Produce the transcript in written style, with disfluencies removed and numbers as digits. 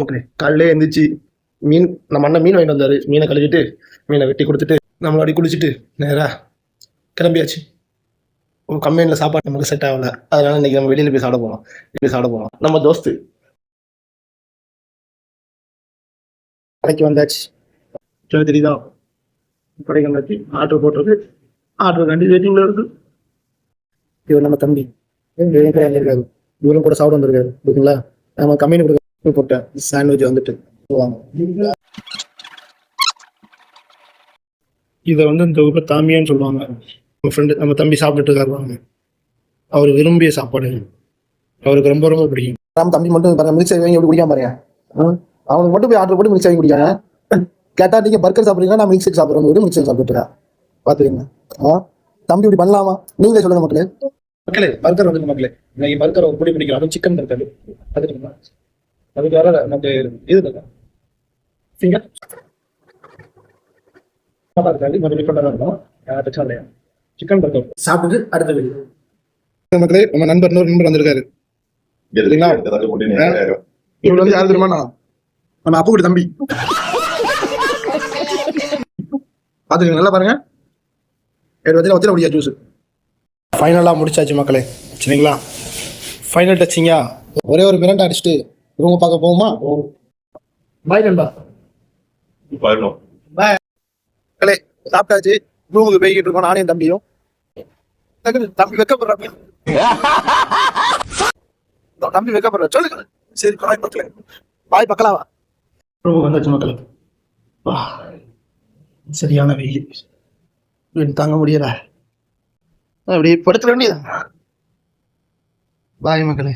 Okay, காலையிலே எழுந்திரிச்சு மீன் நம்ம அண்ணன் மீன் வாங்கிட்டு வந்தார். மீனை கழுவிட்டு மீனை வெட்டி கொடுத்துட்டு நம்மள அப்படி குளிச்சுட்டு நேராக கிளம்பியாச்சு. கம்பெனியில் சாப்பாடு நமக்கு செட் ஆகலை, அதனால இன்னைக்கு நம்ம வெளியில் போய் சாப்பிட போகலாம். நம்ம தோஸ்து கடைக்கு வந்தாச்சு. தெரியுதா, கடைக்கு வந்தாச்சு. ஆர்டர் போட்டிருக்கு, ஆர்டர் கண்டி வெயிட்டிங்கில் இருக்கு. இவர் நம்ம தம்பி இருக்காரு, இவரும் கூட சாப்பிட வந்திருக்காரு. ஓகேங்களா, நம்ம கம்பெனி கொடுக்க போட்டேன் சாண்ட்விச் வந்துட்டு போவாங்க. இதை இந்த ஊரில் தாமியான்னு சொல்லுவாங்க. நம்ம ஃப்ரெண்டு நம்ம தம்பி சாப்பிட்டுட்டு இருக்காரு. அவர் விரும்பிய சாப்பாடு, அவருக்கு ரொம்ப ரொம்ப பிடிக்கும். நம்ம தம்பி மட்டும் பாருங்க, மில்க் ஷேக் வாங்கி எப்படி குடிக்காம பாருங்க. அவனுக்கு மட்டும் போய் ஆர்டர் போட்டு மில்க் ஷேக் குடிக்காங்க. கேட்டா நீங்க பர்கர் சாப்பிட்றீங்கன்னா நான் மில்க் ஷேக் சாப்பிட்றேன், ஒரு மில்க் ஷேக் சாப்பிட்டுருக்கா பாத்துக்கீங்க. தம்பி இப்படி பண்ணலாமா? நீங்களே சொல்லுங்க மக்களே. பர்கர் மக்களே, இன்னைக்கு பர்கர் ஒரு பிடிக்கும். அதுவும் சிக்கன் பர்கர். அதுக்கு வர நமக்கு இது இல்லை ஃபிங்கர் சிக்கன் பர்கர் சாப்பிட்டு அடுத்த வீடியோ. மக்களே, நம்ம நண்பர் நண்பர் வந்திருக்காரு. இவ்வளவு யாரு தெரியுமா? நம்ம அப்பா கூட தம்பி. பாத்துக்கங்க, நல்லா பாருங்க. ஒத்திர முடியாது ஜூஸ். ஃபைனலாக முடிச்சாச்சு மக்களே, சரிங்களா? ஃபைனல் டச்சிங்கா ஒரே ஒரு மிரண்டை அடிச்சுட்டு ரூம் பார்க்க போகுமா? பாய் நண்பா. பாய் மக்களே, சாப்பிட்டாச்சு. ரூமுக்கு போய்கிட்டு இருக்கோம் நானே தம்பியும். தம்பி வெக்கப்படுறாங்க, தம்பி வெக்கப்படுற சொல்லுங்க. சரி பாய் மக்களே, பாய் பக்கலாவா. ரூமுக்கு வந்தாச்சு மக்களே. சரியான வெயில் தாங்க முடியல, அப்படியே படுத்துட வேண்டியதான். பாய் மக்களே.